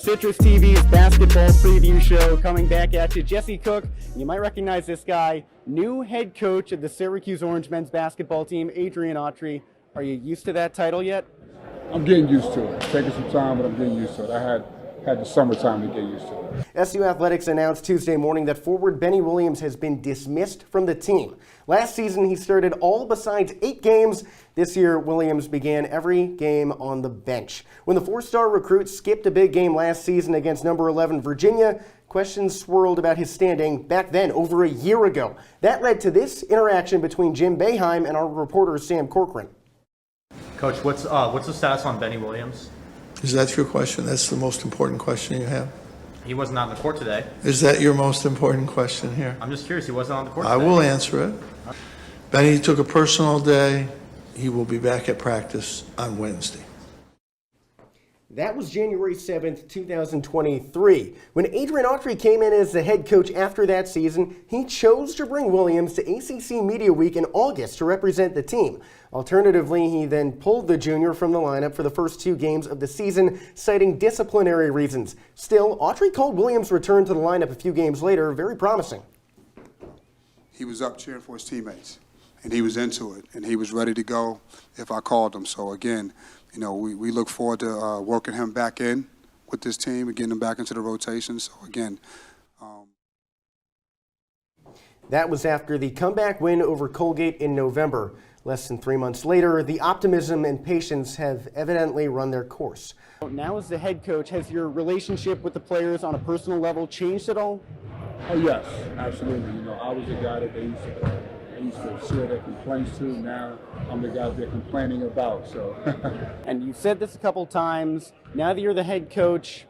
CitrusTV's basketball preview show coming back at you. Jesse Cook, you might recognize this guy, new head coach of the Syracuse Orange men's basketball team, Adrian Autry. Are you used to that title yet? I'm getting used to it. It's taking some time, but I'm getting used to it. I had the summertime to get used to it. SU Athletics announced Tuesday morning that forward Benny Williams has been dismissed from the team. Last season, he started all besides 8 games. This year, Williams began every game on the bench. When the 4-star recruit skipped a big game last season against number 11 Virginia, questions swirled about his standing back then, over a year ago. That led to this interaction between Jim Boeheim and our reporter Sam Corcoran. Coach, what's the status on Benny Williams? Is that your question? That's the most important question you have? He was not on the court today. Is that your most important question here? I'm just curious. He wasn't on the court today. I will answer it. Benny took a personal day. He will be back at practice on Wednesday. That was January 7th, 2023. When Adrian Autry came in as the head coach after that season, he chose to bring Williams to ACC Media Week in August to represent the team. Alternatively, he then pulled the junior from the lineup for the first 2 games of the season, citing disciplinary reasons. Still, Autry called Williams' return to the lineup a few games later very promising. He was up cheering for his teammates, and he was into it, and he was ready to go if I called him. So again, you know, we look forward to working him back in with this team and getting him back into the rotation. So again, That was after the comeback win over Colgate in November. Less than 3 months later, the optimism and patience have evidently run their course. Now as the head coach, has your relationship with the players on a personal level changed at all? oh yes, absolutely. You know, I was the guy that they used to share their complaints to. Now I'm the guy they're complaining about. So. And you said this a couple times. Now that you're the head coach,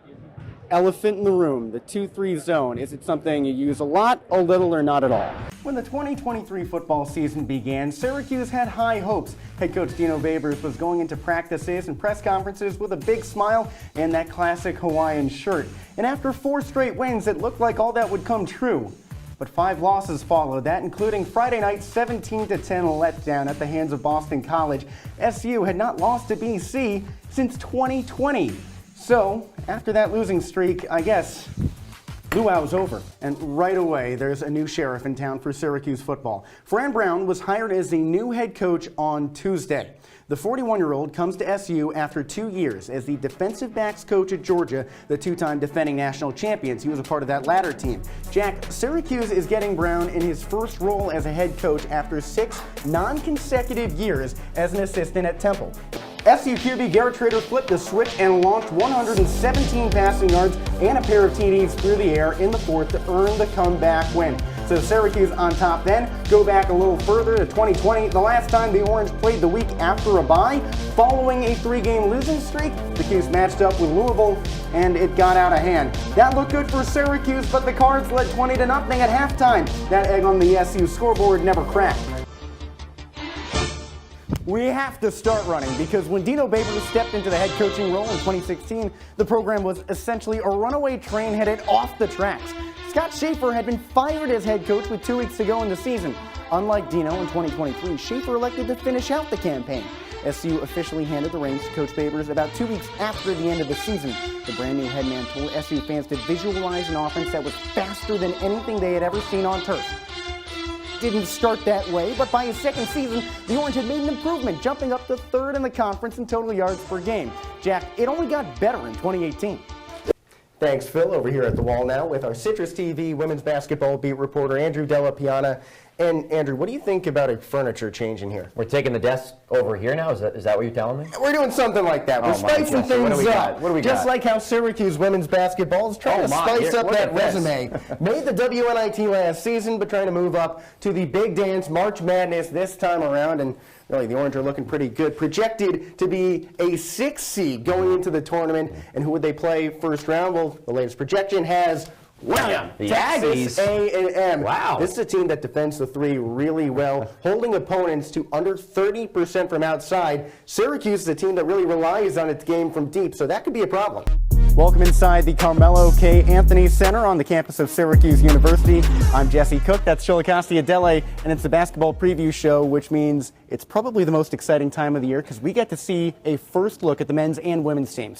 elephant in the room, the 2-3 zone. Is it something you use a lot, a little, or not at all? When the 2023 football season began, Syracuse had high hopes. Head coach Dino Babers was going into practices and press conferences with a big smile and that classic Hawaiian shirt. And after 4 straight wins, it looked like all that would come true. But 5 losses followed that, including Friday night's 17-10 letdown at the hands of Boston College. SU had not lost to BC since 2020. So, after that losing streak, I guess, luau's over. And right away, there's a new sheriff in town for Syracuse football. Fran Brown was hired as the new head coach on Tuesday. The 41-year-old comes to SU after 2 years as the defensive backs coach at Georgia, the 2-time defending national champions. He was a part of that latter team. Jack, Syracuse is getting Brown in his first role as a head coach after 6 non-consecutive years as an assistant at Temple. SU QB Garrett Trader flipped the switch and launched 117 passing yards and a pair of TDs through the air in the 4th to earn the comeback win. So Syracuse on top then. Go back a little further to 2020, the last time the Orange played the week after a bye. Following a 3-game losing streak, the Cuse matched up with Louisville and it got out of hand. That looked good for Syracuse, but the Cards led 20-0 at halftime. That egg on the SU scoreboard never cracked. We have to start running because when Dino Babers stepped into the head coaching role in 2016, the program was essentially a runaway train headed off the tracks. Scott Schaefer had been fired as head coach with 2 weeks to go in the season. Unlike Dino in 2023, Schaefer elected to finish out the campaign. SU officially handed the reins to Coach Babers about 2 weeks after the end of the season. The brand new head man told SU fans to visualize an offense that was faster than anything they had ever seen on turf. Didn't start that way, but by his second season, the Orange had made an improvement, jumping up to 3rd in the conference in total yards per game. Jack, it only got better in 2018. Thanks, Phil. Over here at the wall now with our Citrus TV women's basketball beat reporter Andrew Della Piana. And Andrew, what do you think about a furniture change in here? We're taking the desk over here now? Is that what you're telling me? We're doing something like that. We're spicing things up. What do we got? Just like how Syracuse women's basketball is trying to spice up that resume. Made the WNIT last season, but trying to move up to the big dance March Madness this time around. And really, the Orange are looking pretty good. Projected to be a 6th seed going into the tournament. And who would they play first round? Well, the latest projection has The Texas Aggies. A&M. Wow. This is a team that defends the 3 really well, holding opponents to under 30% from outside. Syracuse is a team that really relies on its game from deep, so that could be a problem. Welcome inside the Carmelo K. Anthony Center on the campus of Syracuse University. I'm Jesse Cook, that's Chillicothe Adele, and it's the basketball preview show, which means it's probably the most exciting time of the year because we get to see a first look at the men's and women's teams.